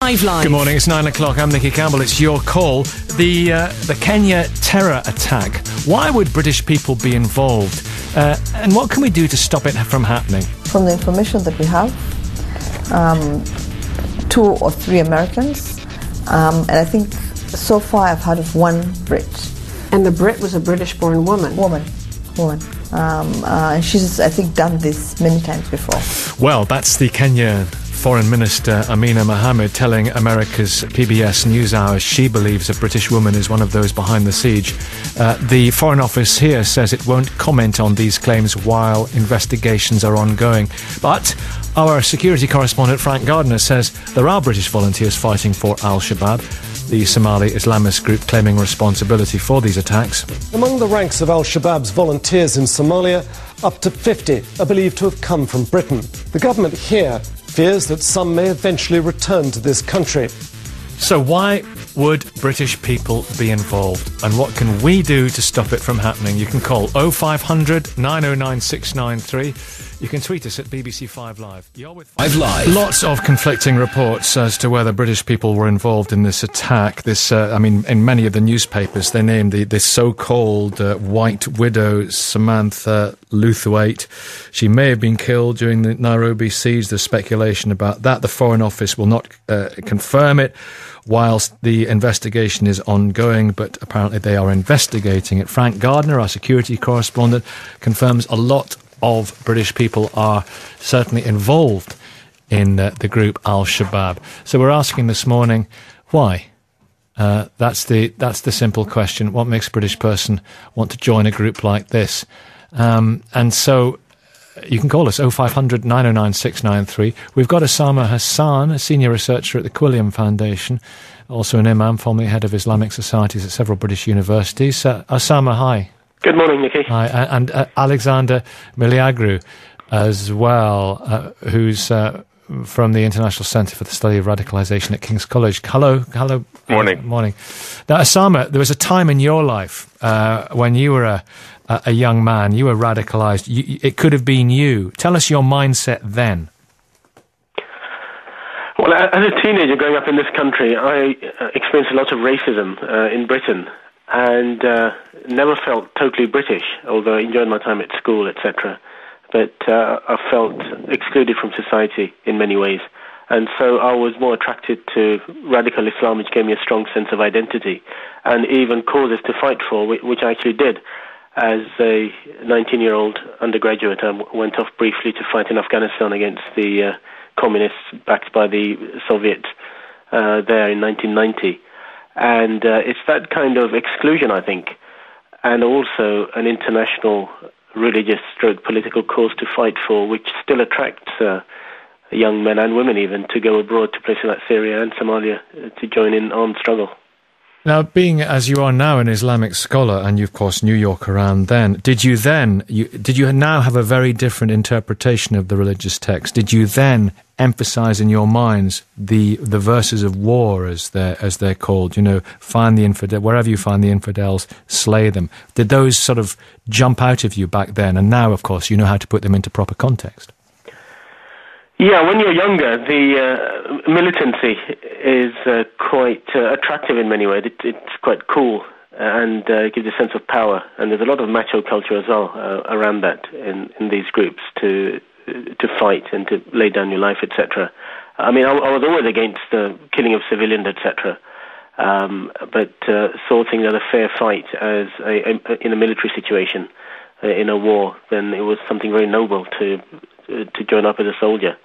5 Live. Good morning, it's 9 o'clock. I'm Nicky Campbell. It's your call. The Kenya terror attack. Why would British people be involved? And what can we do to stop it from happening? From the information that we have, 2 or 3 Americans, and I think so far I've heard of 1 Brit. And the Brit was a British-born woman. Woman. And she's, I think, done this many times before. Well, that's the Kenya Foreign Minister Amina Mohammed telling America's PBS NewsHour she believes a British woman is one of those behind the siege. The Foreign Office here says it won't comment on these claims while investigations are ongoing. But our security correspondent Frank Gardner says there are British volunteers fighting for Al-Shabaab, the Somali Islamist group claiming responsibility for these attacks. Among the ranks of Al-Shabaab's volunteers in Somalia, up to 50 are believed to have come from Britain. The government here fears that some may eventually return to this country. So why would British people be involved? And what can we do to stop it from happening? You can call 0500 909 693. You can tweet us at BBC 5 Live. You're with 5 Live. Lots of conflicting reports as to whether British people were involved in this attack. In many of the newspapers, they named the so-called White Widow, Samantha Luthwaite. She may have been killed during the Nairobi siege. There's speculation about that. The Foreign Office will not confirm it whilst the investigation is ongoing, but apparently they are investigating it. Frank Gardner, our security correspondent, confirms a lot of British people are certainly involved in the group Al-Shabaab. So we're asking this morning, why? That's the simple question. What makes a British person want to join a group like this? And so you can call us 0500 909 693. We've got Osama Hassan, a senior researcher at the Quilliam Foundation, also an imam, formerly head of Islamic societies at several British universities. Osama, hi. Good morning, Nicky. Hi, and Alexander Miliagru as well, who's from the International Centre for the Study of Radicalisation at King's College. Hello. Morning. Morning. Now, Osama, there was a time in your life when you were a young man, you were radicalised. It could have been you. Tell us your mindset then. Well, as a teenager growing up in this country, I experienced a lot of racism in Britain and never felt totally British, although I enjoyed my time at school, etc. But I felt excluded from society in many ways. And so I was more attracted to radical Islam, which gave me a strong sense of identity, and even causes to fight for, which I actually did. As a 19-year-old undergraduate, I went off briefly to fight in Afghanistan against the communists backed by the Soviets there in 1990. And it's that kind of exclusion, I think, and also an international religious stroke political cause to fight for, which still attracts young men and women even to go abroad to places like Syria and Somalia to join in armed struggle. Now, being as you are now an Islamic scholar, and you of course New York around then, did you now have a very different interpretation of the religious text? Did you then emphasize in your minds the verses of war, as they're called? You know, find the infidel, wherever you find the infidels, slay them. Did those sort of jump out of you back then? And now, of course, you know how to put them into proper context. Yeah, when you're younger, the militancy is quite attractive in many ways. It's quite cool and gives a sense of power. And there's a lot of macho culture as well around that in these groups to fight and to lay down your life, etc. I mean, I was always against the killing of civilians, etc. But saw things as a fair fight as in a military situation, in a war. Then it was something very noble to join up as a soldier.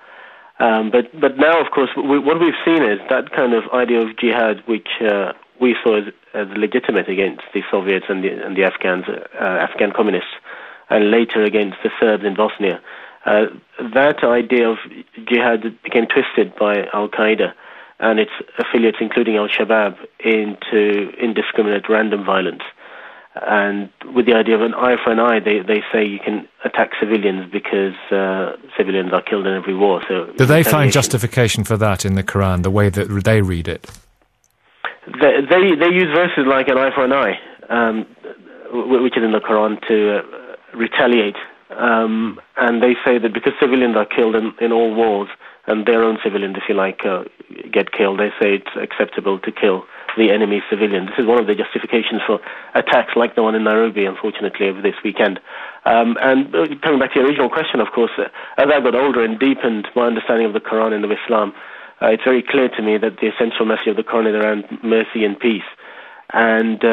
But now, of course, what we've seen is that kind of idea of jihad, which we saw as legitimate against the Soviets and the Afghan communists, and later against the Serbs in Bosnia. That idea of jihad became twisted by Al-Qaeda and its affiliates, including Al-Shabaab, into indiscriminate random violence. And with the idea of an eye for an eye, they say you can attack civilians because civilians are killed in every war. So do they find justification for that in the Quran, the way that they read it? They use verses like an eye for an eye, which is in the Quran, to retaliate. And they say that because civilians are killed in all wars, and their own civilians, if you like, get killed. They say it's acceptable to kill the enemy civilian. This is one of the justifications for attacks like the one in Nairobi, unfortunately, over this weekend. And coming back to your original question, of course, as I got older and deepened my understanding of the Quran and of Islam, it's very clear to me that the essential message of the Quran is around mercy and peace. And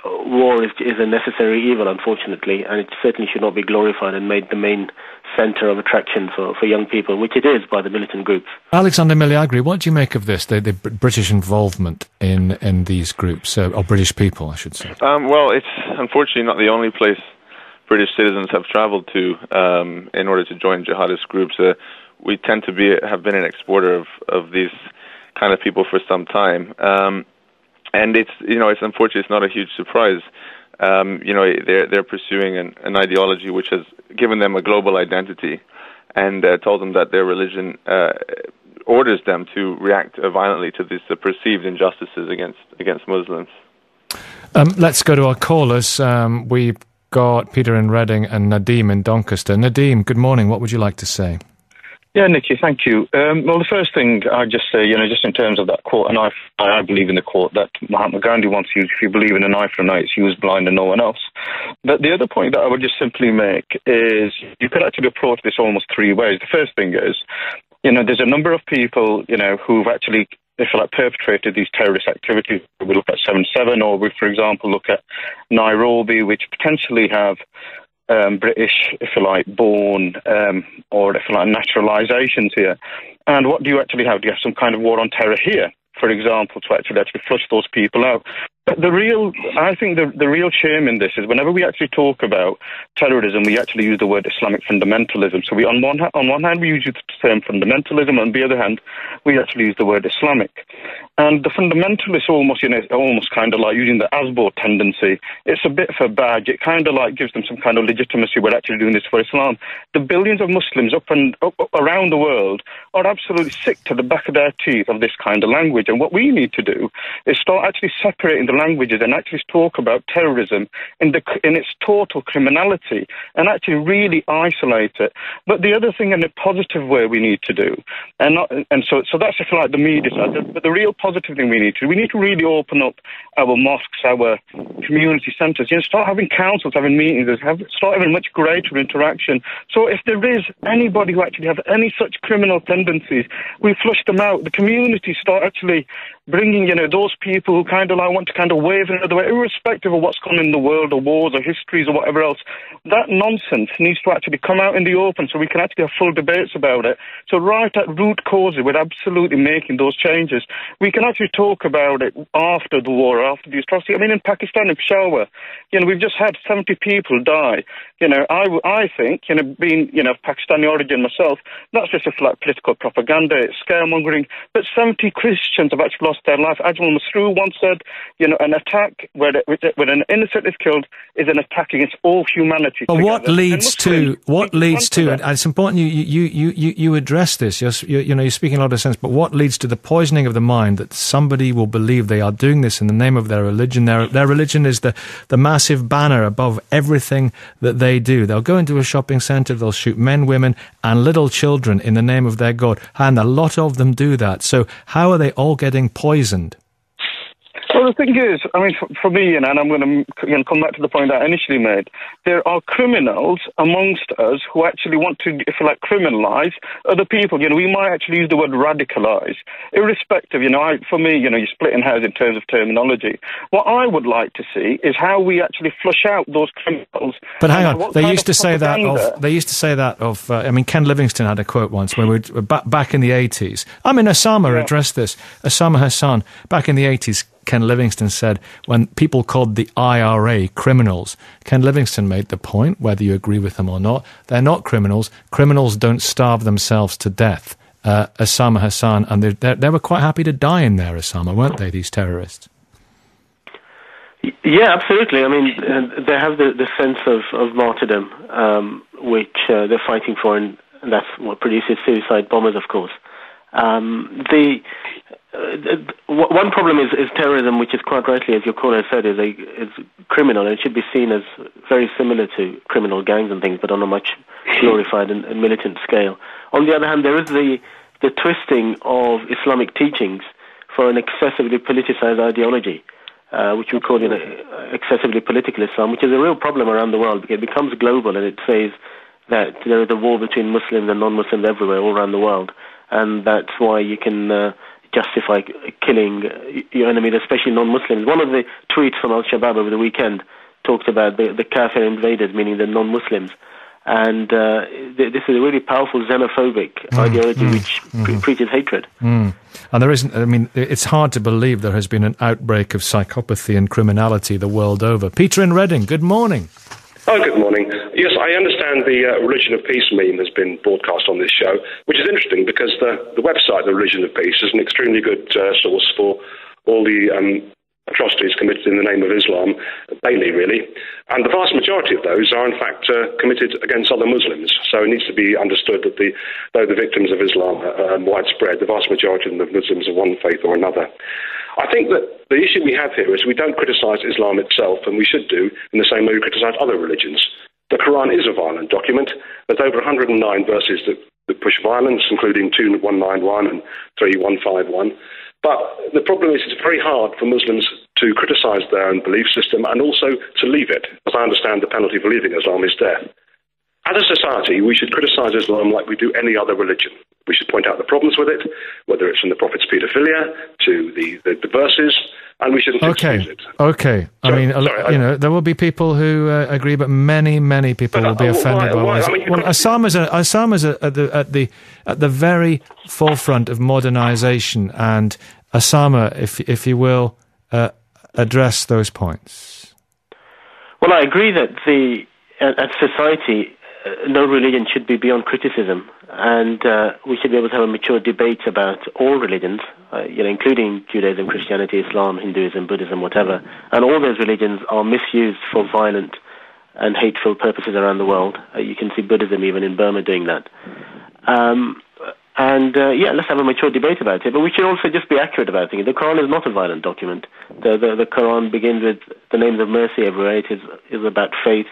war is a necessary evil, unfortunately, and it certainly should not be glorified and made the main centre of attraction for young people, which it is by the militant groups. Alexander Miliagri, what do you make of this, the British involvement in these groups, or British people, I should say? Well, it's unfortunately not the only place British citizens have travelled to in order to join jihadist groups. We tend to have been an exporter of these kind of people for some time. And it's unfortunately it's not a huge surprise. They're pursuing an ideology which has given them a global identity, and told them that their religion orders them to react violently to these perceived injustices against Muslims. Let's go to our callers. We've got Peter in Reading and Nadeem in Doncaster. Nadeem, good morning. What would you like to say? Yeah, Nicky, thank you. Well, the first thing I'd just say, just in terms of that quote, and I believe in the quote that Mahatma Gandhi once used, if you believe in an eye for an eye, it's you is blind and no one else. But the other point that I would just simply make is you could actually approach this almost three ways. The first thing is, there's a number of people, who've actually, if you like, perpetrated these terrorist activities. We look at 7/7, or we, for example, look at Nairobi, which potentially have British, if you like, born or if you like, naturalizations here. And what do you actually have? Do you have some kind of war on terror here, for example, to actually flush those people out? But I think the real shame in this is whenever we actually talk about terrorism, we actually use the word Islamic fundamentalism. So on one hand, we use the term fundamentalism, on the other hand, we actually use the word Islamic. And the fundamentalists almost kind of like using the Asbo tendency. It's a bit of a badge. It kind of like gives them some kind of legitimacy. We're actually doing this for Islam. The billions of Muslims up around the world are absolutely sick to the back of their teeth of this kind of language. And what we need to do is start actually separating the languages and actually talk about terrorism in its total criminality and actually really isolate it. But the other thing in a positive way we need to do, so that's if you like the media side, but the real positive thing we need to really open up our mosques, our community centres, start having councils, having meetings, start having much greater interaction. So if there is anybody who actually have any such criminal tendencies, we flush them out. The community start actually bringing, those people who kind of like want to kind of wave in another way, irrespective of what's going on in the world or wars or histories or whatever else. That nonsense needs to actually come out in the open so we can actually have full debates about it. So right at root causes, we're absolutely making those changes. We can actually talk about it after the war, after the atrocity. I mean, in Pakistan, in Peshawar, we've just had 70 people die. I think, being, of Pakistani origin myself, that's just like political propaganda, it's scaremongering. But 70 Christians have actually lost their life. Ajmal Masroor once said, an attack where an innocent is killed is an attack against all humanity. But what leads to, and it's important you address this, you're speaking a lot of sense, but what leads to the poisoning of the mind that somebody will believe they are doing this in the name of their religion? Their religion is the massive banner above everything that they do. They'll go into a shopping centre, they'll shoot men, women and little children in the name of their God, and a lot of them do that. So how are they all getting poisoned? Well, the thing is, I mean, for me, and I'm going to come back to the point that I initially made, there are criminals amongst us who actually want to, if you like, criminalise other people. We might actually use the word radicalise, irrespective. For me, you're splitting hairs in terms of terminology. What I would like to see is how we actually flush out those criminals. But hang on, they used to say that of. I mean, Ken Livingstone had a quote once when we were back in the 80s. I mean, Osama addressed this. Osama Hassan back in the 80s. Ken Livingstone said, when people called the IRA criminals, Ken Livingstone made the point, whether you agree with them or not, they're not criminals. Criminals don't starve themselves to death. Osama Hassan, and they were quite happy to die in there, Osama, weren't they, these terrorists? Yeah, absolutely. I mean, they have the sense of martyrdom, which they're fighting for, and that's what produces suicide bombers, of course. One problem is terrorism, which is quite rightly, as your caller said, is criminal, and it should be seen as very similar to criminal gangs and things, but on a much glorified and militant scale. On the other hand, there is the the twisting of Islamic teachings for an excessively politicized ideology, which we call excessively political Islam, which is a real problem around the world because it becomes global and it says that there is a war between Muslims and non-Muslims everywhere, all around the world, and that's why you can justify killing your enemies, especially non-Muslims. One of the tweets from Al-Shabaab over the weekend talked about the kafir invaders, meaning the non-Muslims. And this is a really powerful xenophobic ideology which preaches hatred. And there isn't, I mean, it's hard to believe there has been an outbreak of psychopathy and criminality the world over. Peter in Reading, good morning. Oh, good morning. Yes, I understand the Religion of Peace meme has been broadcast on this show, which is interesting because the website, the Religion of Peace, is an extremely good source for all the atrocities committed in the name of Islam, daily really. And the vast majority of those are in fact committed against other Muslims. So it needs to be understood that though the victims of Islam are widespread, the vast majority of them are Muslims of one faith or another. I think that the issue we have here is we don't criticise Islam itself, and we should do in the same way we criticise other religions. The Quran is a violent document. There's over 109 verses that push violence, including 2191 and 3151. But the problem is it's very hard for Muslims to criticise their own belief system and also to leave it. As I understand, the penalty for leaving Islam is death. As a society, we should criticise Islam like we do any other religion. We should point out the problems with it, whether it's from the Prophet's paedophilia to the verses, and we shouldn't excuse it. Okay. There will be people who agree, but many people will be offended by what Assam is at the very forefront of modernisation, and Osama, if you will, address those points. Well, I agree that as society, no religion should be beyond criticism, and we should be able to have a mature debate about all religions, including Judaism, Christianity, Islam, Hinduism, Buddhism, whatever. And all those religions are misused for violent and hateful purposes around the world. You can see Buddhism even in Burma doing that. Let's have a mature debate about it. But we should also just be accurate about things. The Quran is not a violent document. The Quran begins with the names of mercy everywhere. It is about faith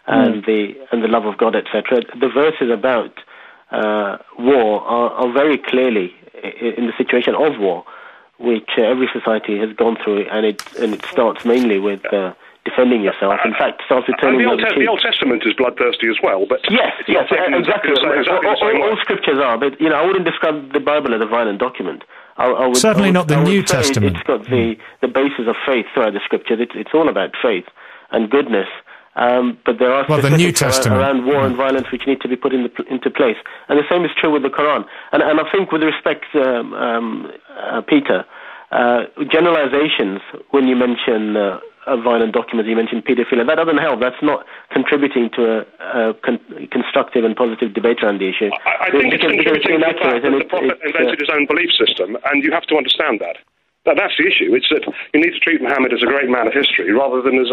and the love of God, etc. The verses about war are very clearly in the situation of war, which every society has gone through, and it starts mainly with defending yourself. In fact, it starts with turning the other cheek. The Old Testament is bloodthirsty as well, but yes, exactly. All scriptures are, but I wouldn't describe the Bible as a violent document. Certainly not the New Testament. It's got the basis of faith throughout the scriptures. It's all about faith and goodness. But there are the New Testament around war and violence which need to be put into place. And the same is true with the Quran. And I think with respect, Peter, generalizations, when you mention a violent document, you mention paedophilia, that doesn't help. That's not contributing to a constructive and positive debate around the issue. I think it's contributing to the fact that the Prophet invented his own belief system, and you have to understand that. That's the issue. It's that you need to treat Muhammad as a great man of history rather than as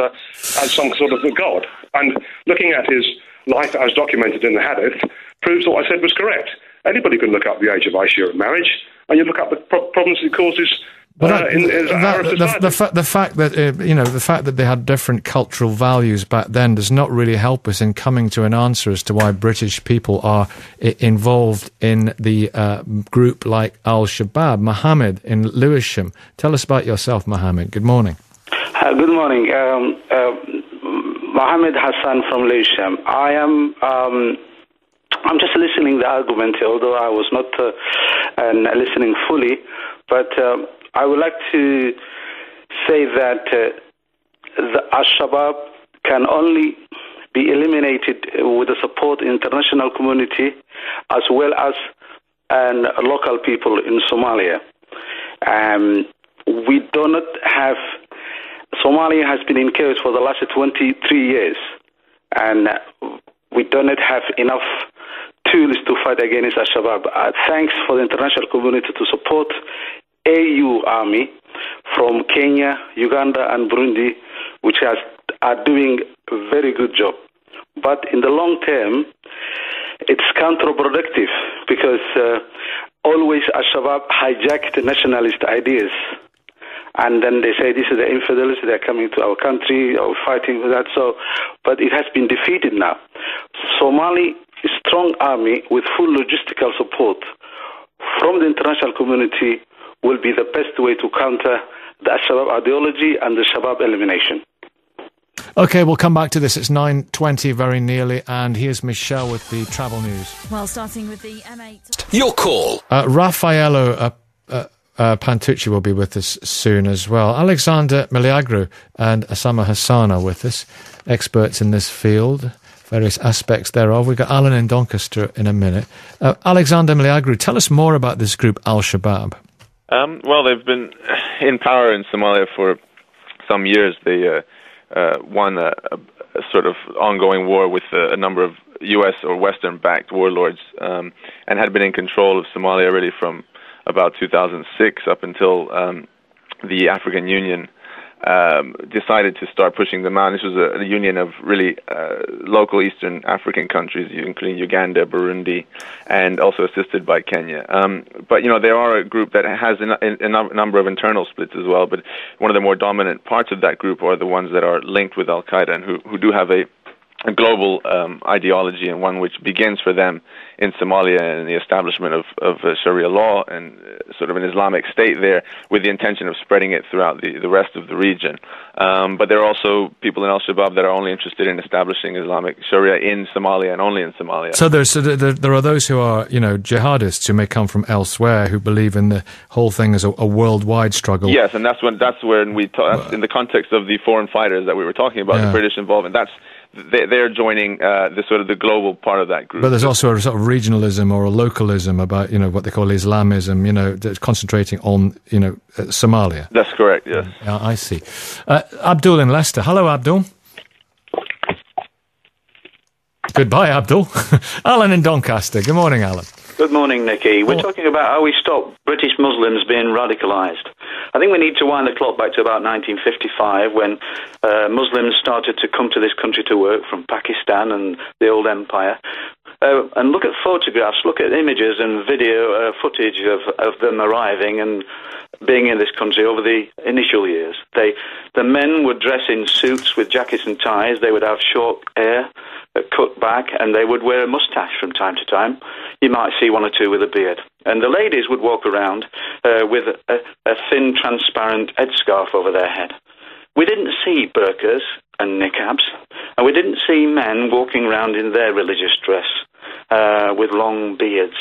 some sort of a god. And looking at his life as documented in the Hadith proves what I said was correct. Anybody can look up the age of Aisha at marriage, and you look up the problems it causes. But the fact that they had different cultural values back then does not really help us in coming to an answer as to why British people are involved in the group like Al-Shabaab. Mohammed in Lewisham, tell us about yourself, Mohammed. Good morning. Good morning, Mohammed Hassan from Lewisham. I'm just listening to the argument, although I was not listening fully, but. I would like to say that the Al-Shabaab can only be eliminated with the support of the international community as well as local people in Somalia. We do not have... Somalia has been in chaos for the last 23 years, and we do not have enough tools to fight against Al-Shabaab. Thanks for the international community to support AU Army from Kenya, Uganda and Burundi, which are doing a very good job. But in the long term, it's counterproductive because always Al-Shabaab hijack the nationalist ideas. And then they say this is the infidels, they're coming to our country, or fighting with that. But it has been defeated now. Somali strong army with full logistical support from the international community will be the best way to counter the Al-Shabaab ideology and the Shabaab elimination. OK, we'll come back to this. It's 9:20 very nearly, and here's Michelle with the travel news. Well, starting with the M8. Your call. Raffaello Pantucci will be with us soon as well. Alexander Miliagru and Osama Hassan are with us, experts in this field, various aspects thereof. We've got Alan in Doncaster in a minute. Alexander Miliagru, tell us more about this group, Al-Shabaab. Well, they've been in power in Somalia for some years. They won a sort of ongoing war with a number of U.S. or Western-backed warlords, and had been in control of Somalia really from about 2006 up until the African Union decided to start pushing them out. This was a union of really local Eastern African countries, including Uganda, Burundi, and also assisted by Kenya. But, they are a group that has a number of internal splits as well, but one of the more dominant parts of that group are the ones that are linked with Al-Qaeda and who do have a global ideology, and one which begins for them in Somalia and the establishment of Sharia law and sort of an Islamic state there, with the intention of spreading it throughout the rest of the region. But there are also people in Al-Shabaab that are only interested in establishing Islamic Sharia in Somalia and only in Somalia. So there are those who are, jihadists who may come from elsewhere who believe in the whole thing as a worldwide struggle. Yes, and that's when we talk in the context of the foreign fighters that we were talking about, the British involvement. They're joining the global part of that group. But there's also a sort of regionalism or a localism about, what they call Islamism, that's concentrating on, Somalia. That's correct, yes. I see. Abdul in Leicester. Hello, Abdul. Goodbye, Abdul. Alan in Doncaster. Good morning, Alan. Good morning, Nicky. We're talking about how we stop British Muslims being radicalised. I think we need to wind the clock back to about 1955 when Muslims started to come to this country to work from Pakistan and the old empire. And look at photographs, look at images and video footage of them arriving and being in this country over the initial years. The men would dress in suits with jackets and ties. They would have short hair, cut back, and they would wear a moustache from time to time. You might see one or two with a beard. And the ladies would walk around with a thin, transparent headscarf over their head. We didn't see burqas and niqabs, and we didn't see men walking around in their religious dress with long beards.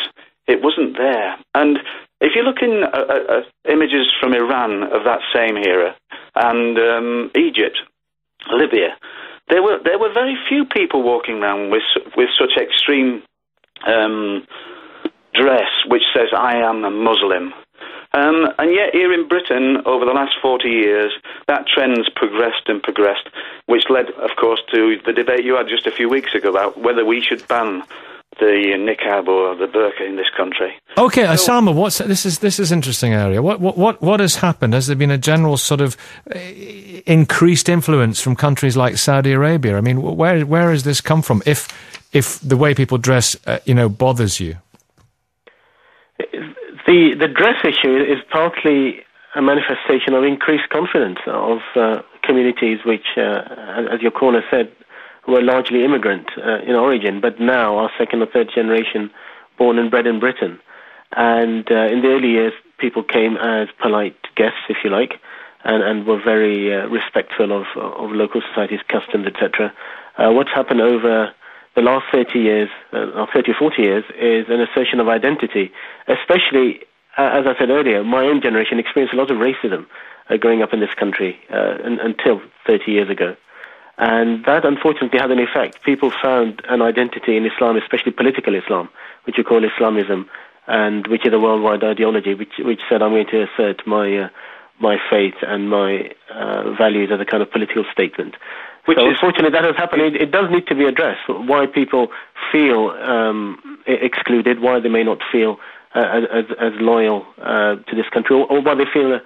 It wasn't there. And if you look in images from Iran of that same era, and Egypt, Libya, there were very few people walking around with such extreme dress which says, I am a Muslim. And yet here in Britain, over the last 40 years, that trend's progressed and progressed, which led, of course, to the debate you had just a few weeks ago about whether we should ban the niqab or the burqa in this country. Okay, Osama, this is interesting area. What has happened? Has there been a general sort of increased influence from countries like Saudi Arabia? I mean, where has this come from? If the way people dress, bothers you. The dress issue is partly a manifestation of increased confidence of communities which, as your caller said, were largely immigrant in origin, but now are second or third generation born and bred in Britain. And in the early years, people came as polite guests, if you like, and were very respectful of local societies, customs, etc. What's happened over the last 30 years, or 30 or 40 years, is an assertion of identity, especially, as I said earlier, my own generation experienced a lot of racism growing up in this country until 30 years ago. And that, unfortunately, had an effect. People found an identity in Islam, especially political Islam, which you call Islamism, and which is a worldwide ideology, which said, I'm going to assert my faith and my values as a kind of political statement. Unfortunately, that has happened. It does need to be addressed, why people feel excluded, why they may not feel as loyal to this country, or why they feel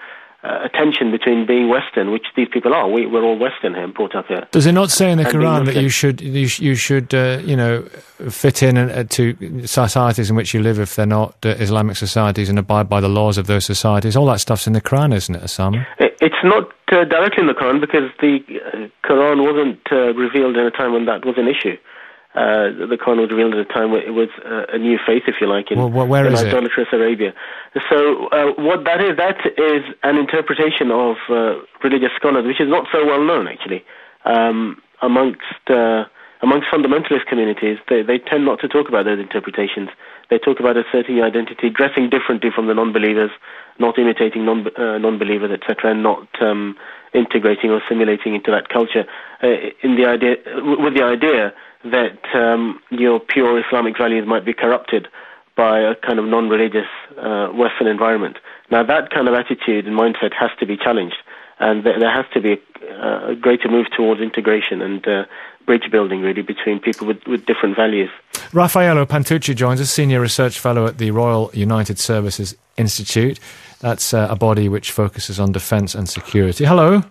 a tension between being Western, which these people are. We're all Western here, brought up here. Does it not say in the Quran that you should fit in to societies in which you live if they're not Islamic societies and abide by the laws of those societies? All that stuff's in the Quran, isn't it, Osama? It's not directly in the Quran because the Quran wasn't revealed in a time when that was an issue. The Quran was revealed at a time where it was a new faith, if you like, in idolatrous Arabia. So what that is an interpretation of religious scholars, which is not so well known, actually. Amongst fundamentalist communities, they tend not to talk about those interpretations. They talk about asserting your identity, dressing differently from the non-believers, not imitating non-believers, etc., and not integrating or assimilating into that culture, with the idea that your pure Islamic values might be corrupted by a kind of non-religious Western environment. Now, that kind of attitude and mindset has to be challenged, and there has to be a greater move towards integration and bridge building, really, between people with different values. Raffaello Pantucci joins us, Senior Research Fellow at the Royal United Services Institute. That's a body which focuses on defence and security. Hello.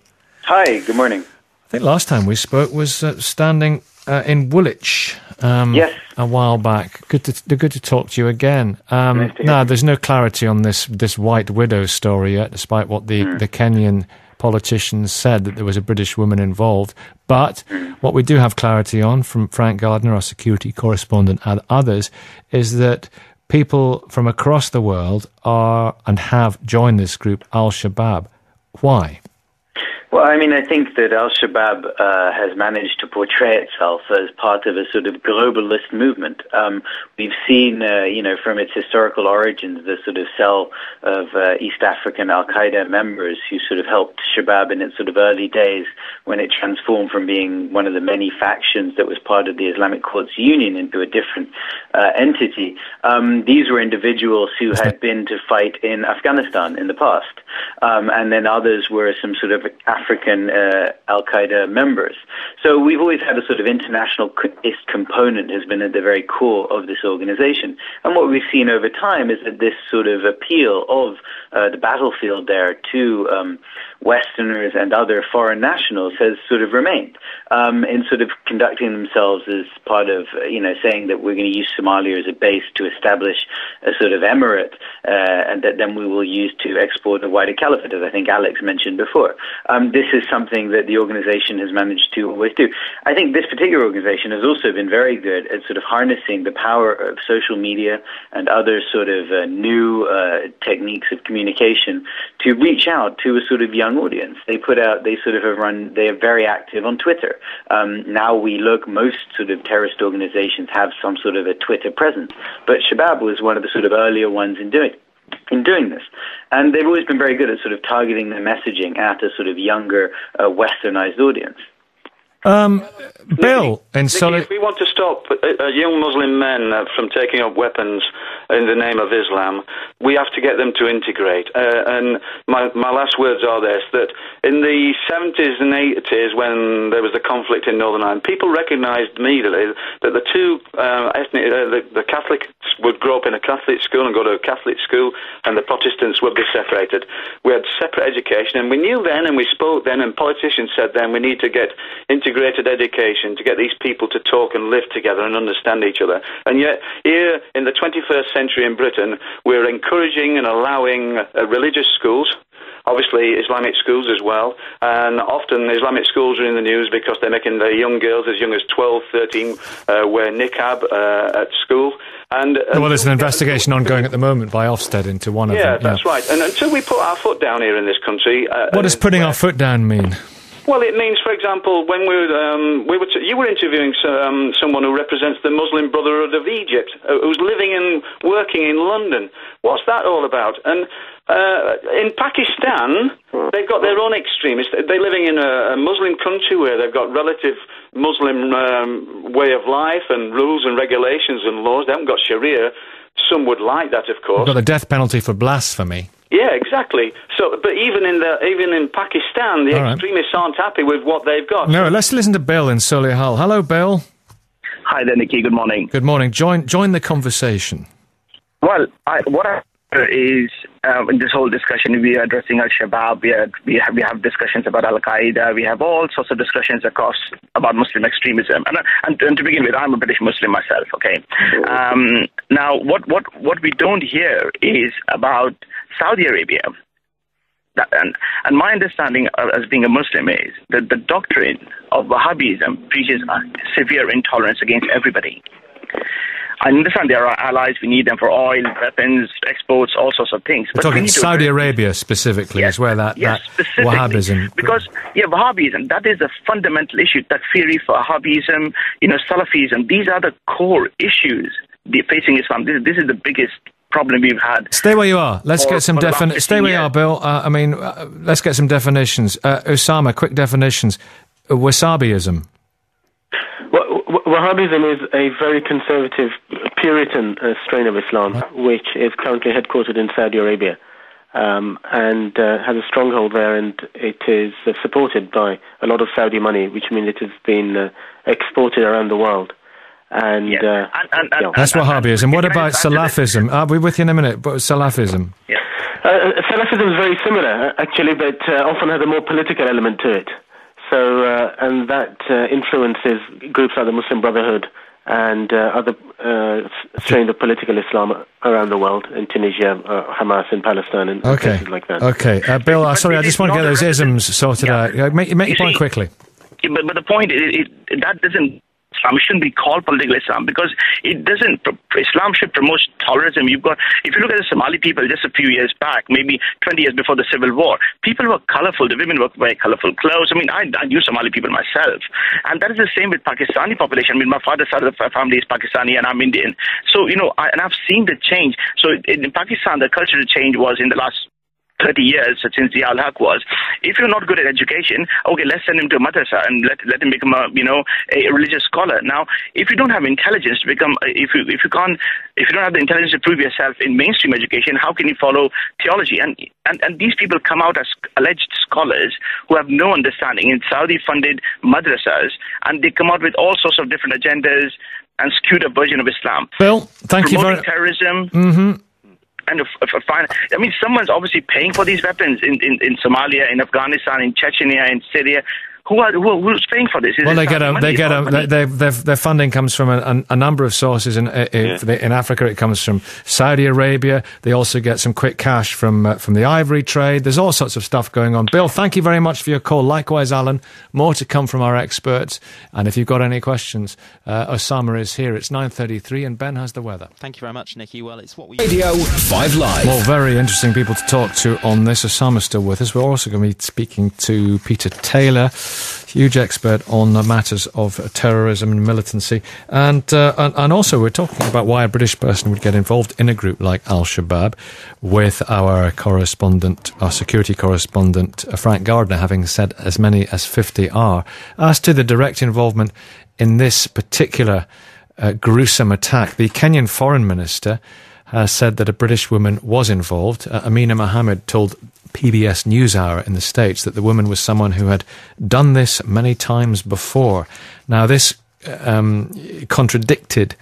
Hi, good morning. I think last time we spoke was standing in Woolwich yes. a while back. Good to talk to you again. Now, there's no clarity on this White Widow story yet, despite what the Kenyan politicians said, that there was a British woman involved. But what we do have clarity on from Frank Gardner, our security correspondent, and others, is that people from across the world are and have joined this group, Al-Shabaab. Why? Well, I mean, I think that Al-Shabaab has managed to portray itself as part of a sort of globalist movement. We've seen, from its historical origins, the sort of cell of East African Al-Qaeda members who sort of helped Shabaab in its sort of early days when it transformed from being one of the many factions that was part of the Islamic Courts Union into a different entity. These were individuals who had been to fight in Afghanistan in the past. And then others were some sort of African Al-Qaeda members. So we've always had a sort of internationalist component has been at the very core of this organization. And what we've seen over time is that this sort of appeal of the battlefield there to Westerners and other foreign nationals has sort of remained in sort of conducting themselves as part of, saying that we're going to use Somalia as a base to establish a sort of emirate and that then we will use to export a wider caliphate, as I think Alex mentioned before. This is something that the organization has managed to always do. I think this particular organization has also been very good at sort of harnessing the power of social media and other sort of new techniques of communication to reach out to a sort of young audience. They are very active on Twitter. Now most sort of terrorist organizations have some sort of a Twitter presence, but Shabaab was one of the sort of earlier ones in doing this. And they've always been very good at sort of targeting their messaging at a sort of younger, westernized audience. Bill, Nicky, if we want to stop young Muslim men from taking up weapons in the name of Islam, we have to get them to integrate. And my last words are this, that in the 70s and 80s, when there was the conflict in Northern Ireland, people recognized immediately that the two the Catholics would grow up in a Catholic school and go to a Catholic school, and the Protestants would be separated. We had separate education, and we knew then, and we spoke then, and politicians said then, we need to get integrated education to get these people to talk and live together and understand each other. And yet, here in the 21st century in Britain, we're encouraging and allowing religious schools, obviously Islamic schools as well, and often Islamic schools are in the news because they're making their young girls as young as 12, 13 wear niqab at school. Well, there's an investigation ongoing at the moment by Ofsted into one of them. Yeah, that's right. And until we put our foot down here in this country... what does putting our foot down mean? Well, it means, for example, when you were interviewing someone who represents the Muslim Brotherhood of Egypt, who's living and working in London. What's that all about? And in Pakistan, they've got their own extremists. They're living in a Muslim country where they've got relative Muslim way of life and rules and regulations and laws. They haven't got Sharia. Some would like that, of course. They've got the death penalty for blasphemy. Yeah, exactly. So, but even in Pakistan, the extremists aren't happy with what they've got. No, let's listen to Bill in Solihull. Hello, Bill. Hi there, Nicky. Good morning. Good morning. Join the conversation. Well, what I is in this whole discussion, we are addressing Al-Shabaab, we have discussions about Al-Qaeda, we have all sorts of discussions across about Muslim extremism. And to begin with, I'm a British Muslim myself, okay? Now, what we don't hear is about Saudi Arabia. And my understanding as being a Muslim is that the doctrine of Wahhabism preaches severe intolerance against everybody. I understand they are our allies. We need them for oil, weapons, exports, all sorts of things. We're talking Saudi Arabia specifically, is where that Wahhabism... Because, Wahhabism, that is a fundamental issue. Takfiri, Wahhabism, Salafism, these are the core issues facing Islam. This is the biggest problem we've had. Stay where you are. Let's get some definitions. Stay where you are, Bill. Let's get some definitions. Osama, quick definitions. Wasabiism. Wahhabism is a very conservative Puritan strain of Islam, which is currently headquartered in Saudi Arabia, and has a stronghold there, and it is supported by a lot of Saudi money, which means it has been exported around the world. And that's Wahhabism. What about Salafism? I'll be with you in a minute, but Salafism? Yeah. Salafism is very similar, actually, but often has a more political element to it. So, and that influences groups like the Muslim Brotherhood and other strains of political Islam around the world, in Tunisia, Hamas in Palestine, and places like that. Okay. Bill, sorry, I just want to get those isms sorted out. Make your point quickly. But the point is, that doesn't... Islam shouldn't be called political Islam because it doesn't. Islam should promote tolerance. If you look at the Somali people just a few years back, maybe 20 years before the civil war, people were colorful. The women wore very colorful clothes. I knew Somali people myself, and that is the same with Pakistani population. My father's side of the family is Pakistani, and I'm Indian. So I've seen the change. So in Pakistan, the cultural change was in the last 30 years since the Al-Haq was, if you're not good at education, okay, let's send him to a madrasa and let him become a religious scholar. Now, if you don't have intelligence to become, if you don't have the intelligence to prove yourself in mainstream education, how can you follow theology? And these people come out as alleged scholars who have no understanding in Saudi-funded madrasas, and they come out with all sorts of different agendas and skewed a version of Islam. Bill, thank you very much. Terrorism. Mm-hmm. And someone's obviously paying for these weapons in Somalia, in Afghanistan, in Chechnya, in Syria. Who's paying for this? Their funding comes from a number of sources. In Africa, it comes from Saudi Arabia. They also get some quick cash from the ivory trade. There's all sorts of stuff going on. Bill, thank you very much for your call. Likewise, Alan, more to come from our experts. And if you've got any questions, Osama is here. It's 9:33 and Ben has the weather. Thank you very much, Nicky. Well, it's what we... Radio 5 Live. Well, very interesting people to talk to on this. Osama's still with us. We're also going to be speaking to Peter Taylor, huge expert on matters of terrorism and militancy, and also we're talking about why a British person would get involved in a group like Al-Shabaab, with our security correspondent Frank Gardner having said as many as 50 are. As to the direct involvement in this particular gruesome attack, the Kenyan foreign minister has said that a British woman was involved. Amina Mohammed told PBS NewsHour in the States that the woman was someone who had done this many times before. Now, this contradicted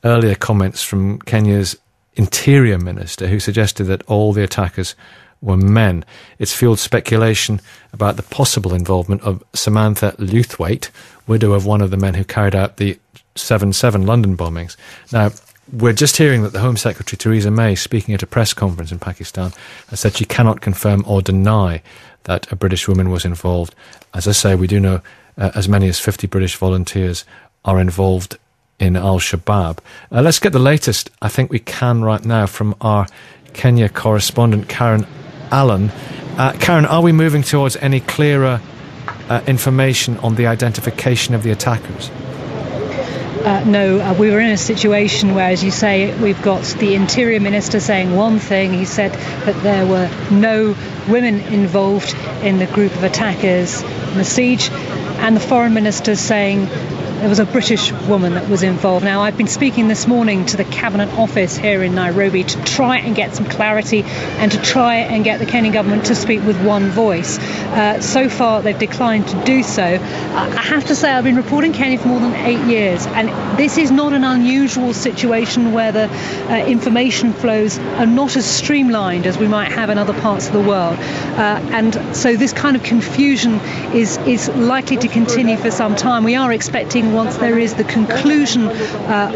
earlier comments from Kenya's Interior Minister, who suggested that all the attackers were men. It's fueled speculation about the possible involvement of Samantha Lewthwaite, widow of one of the men who carried out the 7/7 London bombings. Now, we're just hearing that the Home Secretary, Theresa May, speaking at a press conference in Pakistan, has said she cannot confirm or deny that a British woman was involved. As I say, we do know as many as 50 British volunteers are involved in Al-Shabaab. Let's get the latest, I think we can right now, from our Kenya correspondent, Karen Allen. Karen, are we moving towards any clearer information on the identification of the attackers? No, we were in a situation where, as you say, we've got the Interior Minister saying one thing. He said that there were no women involved in the group of attackers in the siege, and the Foreign Minister saying there was a British woman that was involved. Now, I've been speaking this morning to the Cabinet Office here in Nairobi to try and get some clarity and to try and get the Kenyan government to speak with one voice. So far, they've declined to do so. I have to say, I've been reporting Kenya for more than 8 years, and this is not an unusual situation where the information flows are not as streamlined as we might have in other parts of the world. And so this kind of confusion is likely to continue for some time. We are expecting, once there is the conclusion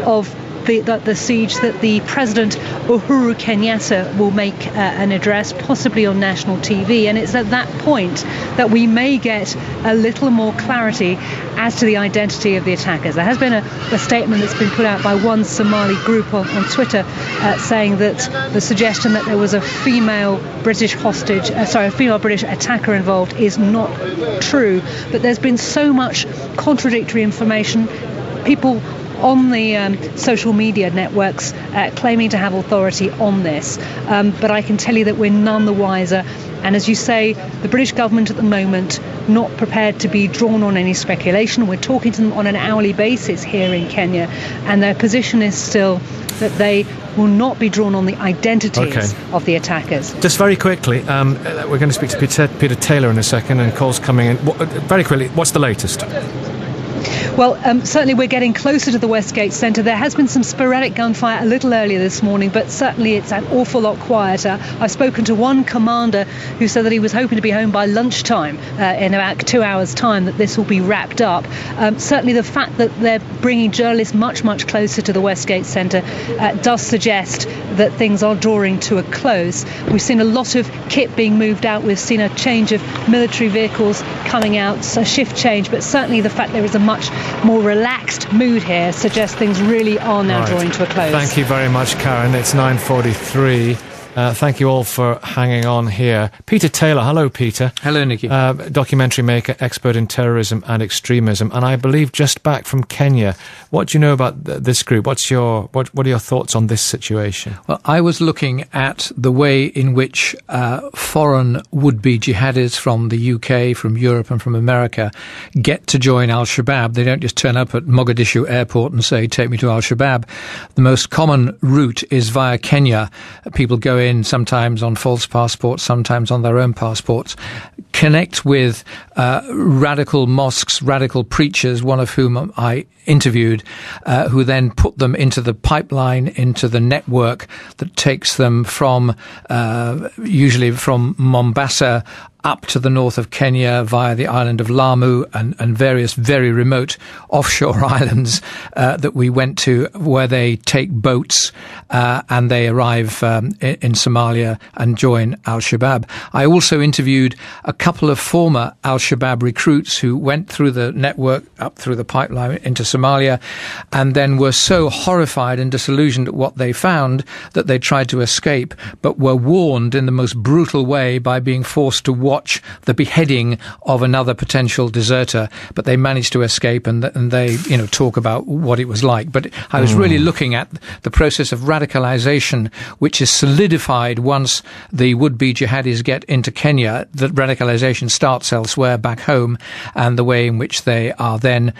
of the siege that the President Uhuru Kenyatta will make an address, possibly on national TV, and it's at that point that we may get a little more clarity as to the identity of the attackers. There has been a statement that's been put out by one Somali group on Twitter saying that the suggestion that there was a female British attacker involved is not true. But there's been so much contradictory information, people on the social media networks claiming to have authority on this. But I can tell you that we're none the wiser. And as you say, the British government at the moment not prepared to be drawn on any speculation. We're talking to them on an hourly basis here in Kenya, and their position is still that they will not be drawn on the identities of the attackers. Just very quickly, we're going to speak to Peter Taylor in a second, and calls coming in. Very quickly, what's the latest? Well, certainly we're getting closer to the Westgate Centre. There has been some sporadic gunfire a little earlier this morning, but certainly it's an awful lot quieter. I've spoken to one commander who said that he was hoping to be home by lunchtime in about 2 hours' time, that this will be wrapped up. Certainly the fact that they're bringing journalists much, much closer to the Westgate Centre does suggest that things are drawing to a close. We've seen a lot of kit being moved out. We've seen a change of military vehicles coming out, a shift change, but certainly the fact there is a much more relaxed mood here suggests things really are now drawing to a close. Thank you very much, Karen. It's 9:43. Thank you all for hanging on here. Peter Taylor. Hello, Peter. Hello, Nicky. Documentary maker, expert in terrorism and extremism, and I believe just back from Kenya. What do you know about this group? What are your thoughts on this situation? Well, I was looking at the way in which foreign would-be jihadis from the UK, from Europe and from America get to join Al-Shabaab. They don't just turn up at Mogadishu airport and say, take me to Al-Shabaab. The most common route is via Kenya. People go in sometimes on false passports, sometimes on their own passports, connect with radical mosques, radical preachers, one of whom I interviewed, who then put them into the pipeline, into the network that takes them from, usually from Mombasa up to the north of Kenya via the island of Lamu and various very remote offshore islands that we went to, where they take boats and they arrive in Somalia and join Al-Shabaab. I also interviewed a couple of former Al-Shabaab recruits who went through the network up through the pipeline into Somalia and then were so horrified and disillusioned at what they found that they tried to escape, but were warned in the most brutal way by being forced to watch the beheading of another potential deserter, but they managed to escape, and they talk about what it was like. But I was really looking at the process of radicalization, which is solidified once the would-be jihadis get into Kenya. That radicalization starts elsewhere back home, and the way in which they are then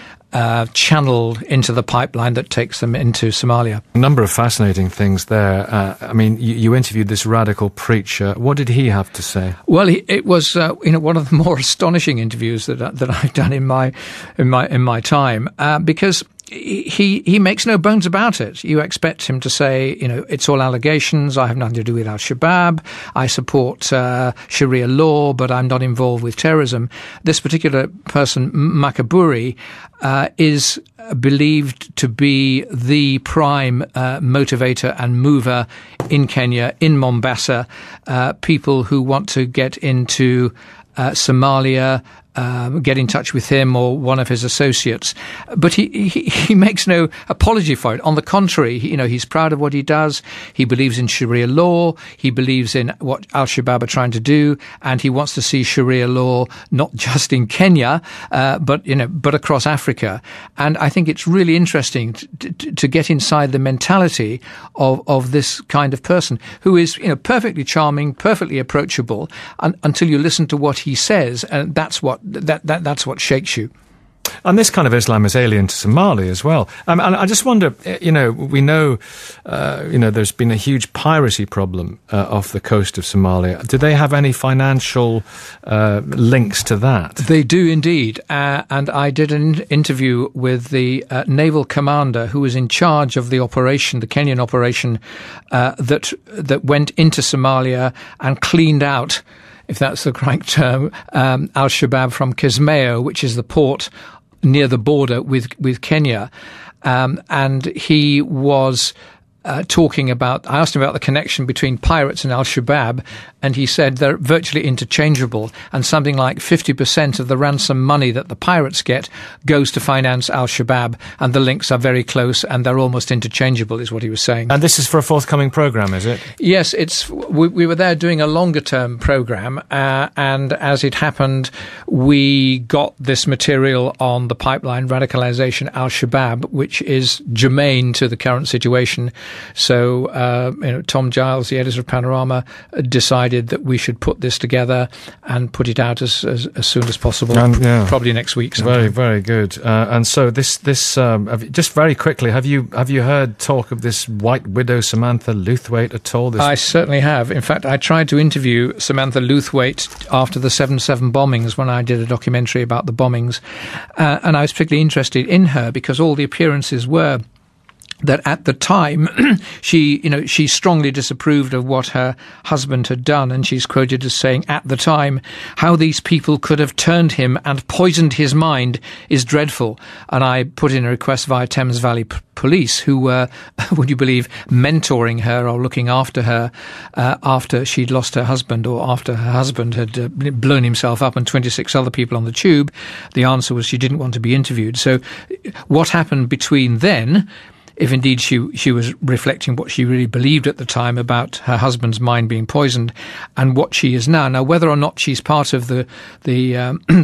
channeled into the pipeline that takes them into Somalia. A number of fascinating things there. I mean, you interviewed this radical preacher. What did he have to say? Well, it was one of the more astonishing interviews that I've done in my time, because he makes no bones about it. You expect him to say, it's all allegations. I have nothing to do with Al-Shabaab. I support Sharia law, but I'm not involved with terrorism. This particular person, Makaburi, is believed to be the prime motivator and mover in Kenya, in Mombasa, people who want to get into Somalia, get in touch with him or one of his associates. But he makes no apology for it. On the contrary, he's proud of what he does. He believes in Sharia law. He believes in what Al-Shabaab are trying to do, and he wants to see Sharia law not just in Kenya, but across Africa. And I think it's really interesting to get inside the mentality of this kind of person, who is perfectly charming, perfectly approachable, until you listen to what he says, and that's what shakes you. And this kind of Islam is alien to Somalia as well. And I just wonder, we know, there's been a huge piracy problem off the coast of Somalia. Do they have any financial links to that? They do indeed. And I did an interview with the naval commander who was in charge of the operation, the Kenyan operation, that went into Somalia and cleaned out, if that's the correct term, Al-Shabaab from Kismayo, which is the port near the border with Kenya. and he was talking about, I asked him about the connection between pirates and Al-Shabaab, and he said they're virtually interchangeable, and something like 50% of the ransom money that the pirates get goes to finance Al-Shabaab, and the links are very close, and they're almost interchangeable, is what he was saying. And this is for a forthcoming programme, is it? Yes, we were there doing a longer-term programme, and as it happened, we got this material on the pipeline radicalisation Al-Shabaab, which is germane to the current situation. So, Tom Giles, the editor of Panorama, decided that we should put this together and put it out as soon as possible, probably next week sometime. Very, very good. And so this just very quickly, have you heard talk of this White Widow Samantha Lewthwaite at all? I certainly have. In fact, I tried to interview Samantha Lewthwaite after the 7/7 bombings when I did a documentary about the bombings, and I was particularly interested in her because all the appearances were that at the time she strongly disapproved of what her husband had done, and she's quoted as saying, at the time, how these people could have turned him and poisoned his mind is dreadful. And I put in a request via Thames Valley Police, who were, would you believe, mentoring her or looking after her after she'd lost her husband, or after her husband had blown himself up and 26 other people on the tube. The answer was she didn't want to be interviewed. So what happened between then, if indeed she was reflecting what she really believed at the time about her husband's mind being poisoned, and what she is now. Now, whether or not she's part of the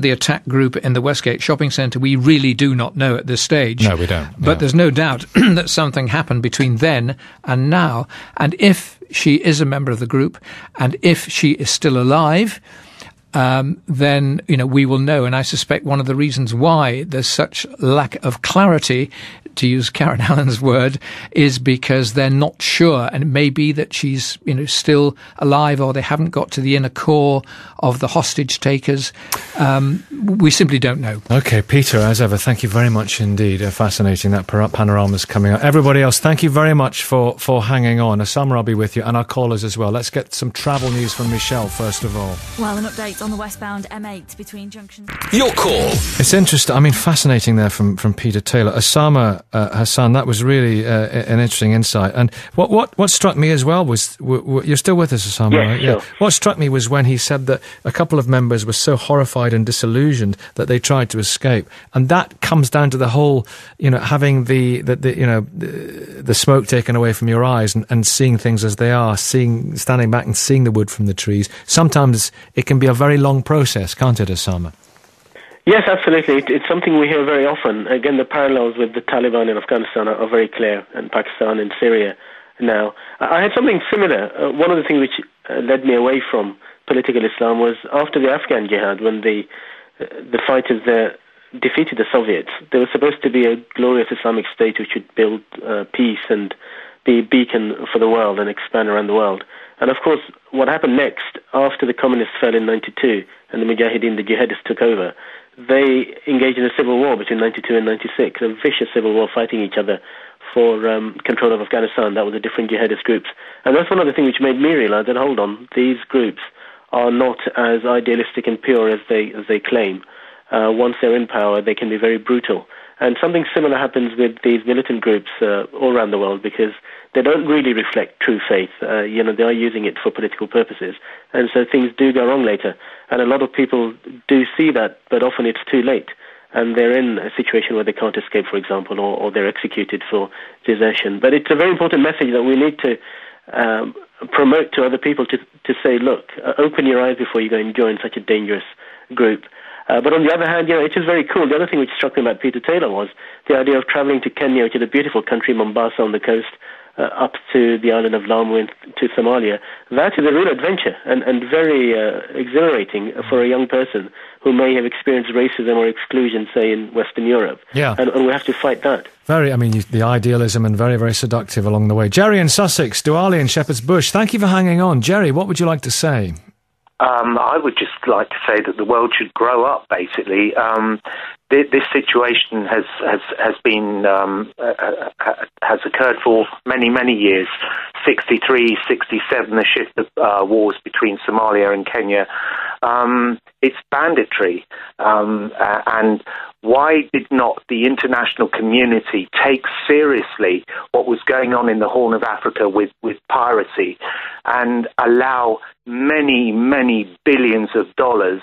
attack group in the Westgate shopping centre, we really do not know at this stage. No, we don't. But there's no doubt that something happened between then and now. And if she is a member of the group, and if she is still alive, then we will know. And I suspect one of the reasons why there's such lack of clarity, to use Karen Allen's word, is because they're not sure, and it may be that she's still alive, or they haven't got to the inner core of the hostage takers. We simply don't know. Okay, Peter, as ever, thank you very much indeed. Fascinating, that panorama's coming out. Everybody else, thank you very much for hanging on. Osama, I'll be with you, and our callers as well. Let's get some travel news from Michelle first of all. Well, an update on the westbound M8 between junctions. Your call. It's interesting. Fascinating there from Peter Taylor. Osama Hassan, that was really an interesting insight. And what struck me as well was, you're still with us, Osama, yes, right? Sure. Yeah. What struck me was when he said that a couple of members were so horrified and disillusioned that they tried to escape, and that comes down to the whole, having the smoke taken away from your eyes and seeing things as they are, standing back and seeing the wood from the trees. Sometimes it can be a very long process, can't it, Osama? Yes, absolutely. It's something we hear very often. Again, the parallels with the Taliban in Afghanistan are very clear, and Pakistan and Syria now. I had something similar. One of the things which led me away from political Islam was after the Afghan jihad, when the fighters there defeated the Soviets. There was supposed to be a glorious Islamic state which would build peace and be a beacon for the world and expand around the world. And of course, what happened next, after the communists fell in 92 and the Mujahideen, the jihadists, took over, they engaged in a civil war between 92 and 96, a vicious civil war, fighting each other for control of Afghanistan. That was the different jihadist groups. And that's one of the things which made me realize that, hold on, these groups are not as idealistic and pure as they claim. Once they're in power, they can be very brutal. And something similar happens with these militant groups all around the world, because they don't really reflect true faith. They are using it for political purposes. And so things do go wrong later. And a lot of people do see that, but often it's too late. And they're in a situation where they can't escape, for example, or they're executed for desertion. But it's a very important message that we need to promote to other people, to say, look, open your eyes before you go and join such a dangerous group. But on the other hand, it is very cool. The other thing which struck me about Peter Taylor was the idea of travelling to Kenya, which is a beautiful country, Mombasa on the coast, up to the island of Lamu to Somalia. That is a real adventure and very exhilarating for a young person who may have experienced racism or exclusion, say, in Western Europe. Yeah. And we have to fight that. The idealism, and very, very seductive along the way. Jerry in Sussex, Duali in Shepherd's Bush, thank you for hanging on. Jerry, what would you like to say? I would just like to say that the world should grow up, basically. This situation has occurred for many years. 63, 67, the shift of wars between Somalia and Kenya. it's banditry. And why did not the international community take seriously what was going on in the Horn of Africa with piracy and allow many, many billions of dollars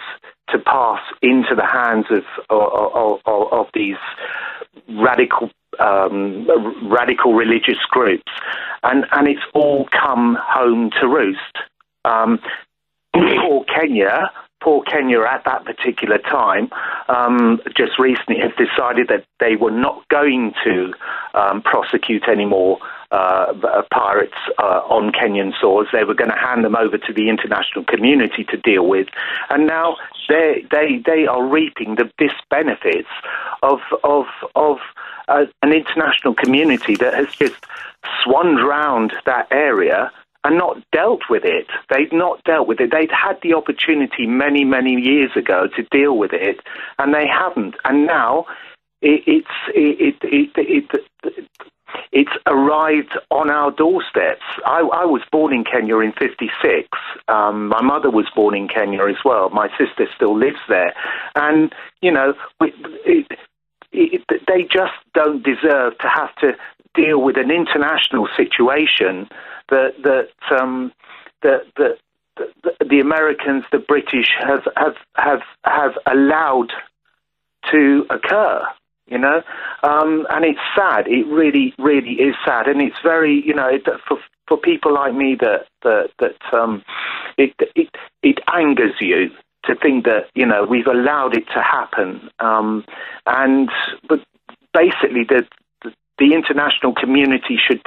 to pass into the hands of these radical religious groups, and it's all come home to roost. Poor Kenya at that particular time, just recently has decided that they were not going to prosecute any more pirates on Kenyan shores. They were going to hand them over to the international community to deal with, and now they are reaping the disbenefits of an international community that has just swanned round that area and not dealt with it. They've not dealt with it. They'd had the opportunity many, many years ago to deal with it, and they haven't. And now it's arrived on our doorsteps. I was born in Kenya in '56. My mother was born in Kenya as well. My sister still lives there, and they just don't deserve to have to deal with an international situation that the Americans, the British have allowed to occur. And it's sad. It really, really is sad, and it's very, for people like me it angers you to think that we've allowed it to happen. But basically, the international community should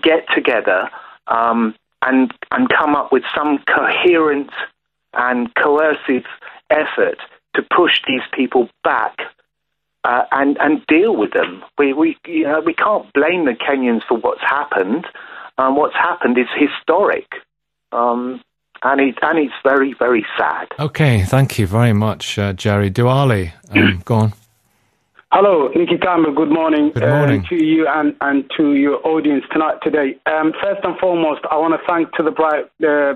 get together and come up with some coherent and coercive effort to push these people back and deal with them. We can't blame the Kenyans for what's happened. What's happened is historic, and it's very, very sad. Okay, thank you very much, Jerry. Duali, go on. Hello, Nicky Campbell. Good morning. Good morning to you and to your audience today. First and foremost, I want to thank to the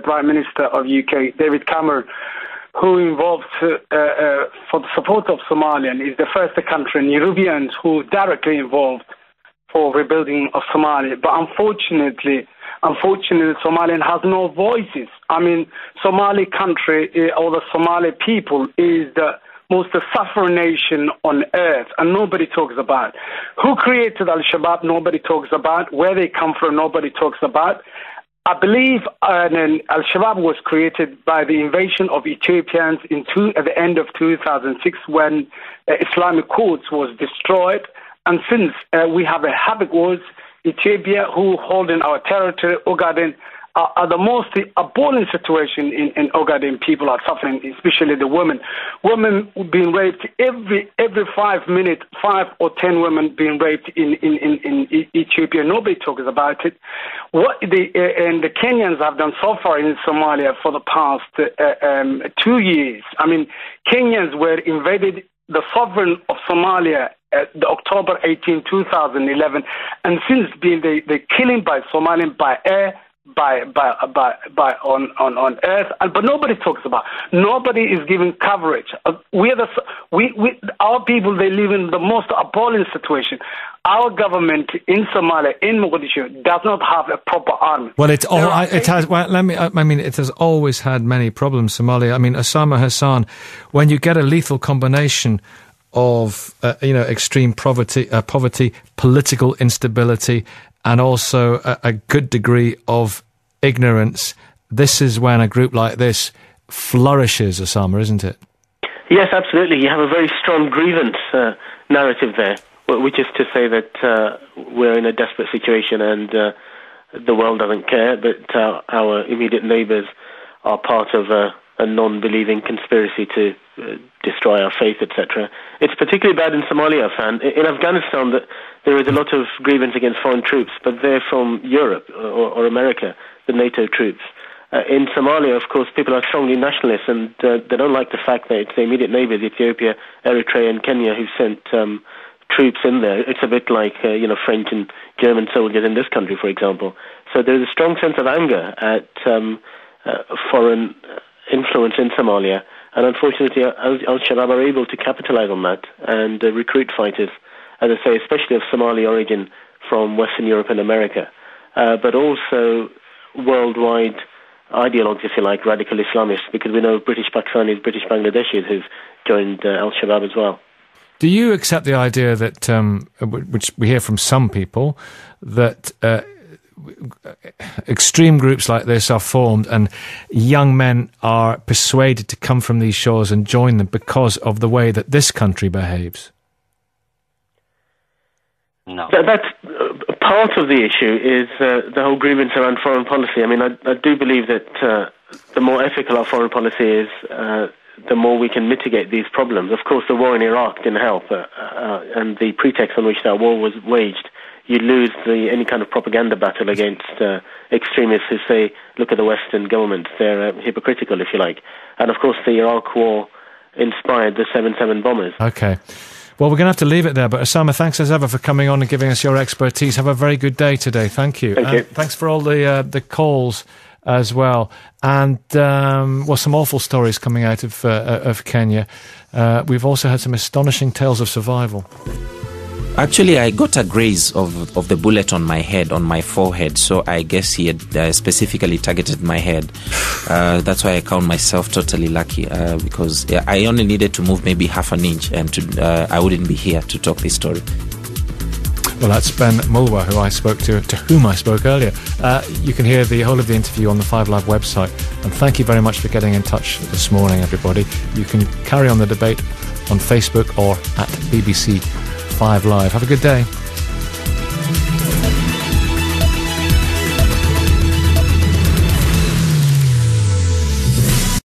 Prime Minister of UK, David Cameron, who involved for the support of Somalia, and is the first country, Nairobians, who directly involved for rebuilding of Somalia. But unfortunately, Somalian has no voices. I mean, Somali country or the Somali people is the most suffering nation on earth, and nobody talks about. Who created Al-Shabaab? Nobody talks about. Where they come from? Nobody talks about. I believe Al-Shabaab was created by the invasion of Ethiopians at the end of 2006 when Islamic courts was destroyed. And since we have a havoc wars, Ethiopia, who hold in our territory, Ogaden, are the most appalling situation in Ogaden. People are suffering, especially the women. Women being raped every 5 minutes, 5 or 10 women being raped in Ethiopia. Nobody talks about it. What the Kenyans have done so far in Somalia for the past 2 years. I mean, Kenyans were invaded the sovereign of Somalia October 18, 2011, and since being the killing by Somalians by air, by on earth, but nobody talks about. Nobody is giving coverage. Our people, they live in the most appalling situation. Our government in Somalia, in Mogadishu, does not have a proper army. Well, it has always had many problems, Somalia. I mean, Osama Hassan, when you get a lethal combination of extreme poverty, political instability, and also a good degree of ignorance, this is when a group like this flourishes, Osama, isn't it? Yes, absolutely. You have a very strong grievance narrative there, which is to say that we're in a desperate situation and the world doesn't care, but our immediate neighbours are part of a non-believing conspiracy to destroy our faith, etc. It's particularly bad in Somalia, In Afghanistan, there is a lot of grievance against foreign troops, but they're from Europe or America, the NATO troops. In Somalia, of course, people are strongly nationalists, and they don't like the fact that it's the immediate neighbours, Ethiopia, Eritrea, and Kenya, who sent troops in there. It's a bit like French and German soldiers in this country, for example. So there's a strong sense of anger at foreign influence in Somalia, and unfortunately Al-Shabaab are able to capitalize on that and recruit fighters, as I say, especially of Somali origin from Western Europe and America, but also worldwide ideologues, if you like, radical Islamists, because we know British Pakistanis, British Bangladeshis who've joined Al-Shabaab as well. Do you accept the idea that, which we hear from some people, that extreme groups like this are formed and young men are persuaded to come from these shores and join them because of the way that this country behaves? No. That's part of the issue is the whole grievance around foreign policy. I mean, I do believe that the more ethical our foreign policy is, the more we can mitigate these problems. Of course, the war in Iraq didn't help, and the pretext on which that war was waged, you lose any kind of propaganda battle against extremists who say, look at the Western government, they're hypocritical, if you like. And of course, the Iraq war inspired the 7/7 bombers. Okay. Well, we're going to have to leave it there, but Osama, thanks as ever for coming on and giving us your expertise. Have a very good day today. Thank you. Thank you. Thanks for all the calls as well. And, some awful stories coming out of Kenya. We've also had some astonishing tales of survival. Actually, I got a graze of the bullet on my head, on my forehead, so I guess he had specifically targeted my head. That's why I count myself totally lucky, because I only needed to move maybe half an inch and I wouldn't be here to talk this story. Well, that's Ben Mulwa, to whom I spoke earlier. You can hear the whole of the interview on the 5 Live website. And thank you very much for getting in touch this morning, everybody. You can carry on the debate on Facebook or at BBC 5 Live. Have a good day.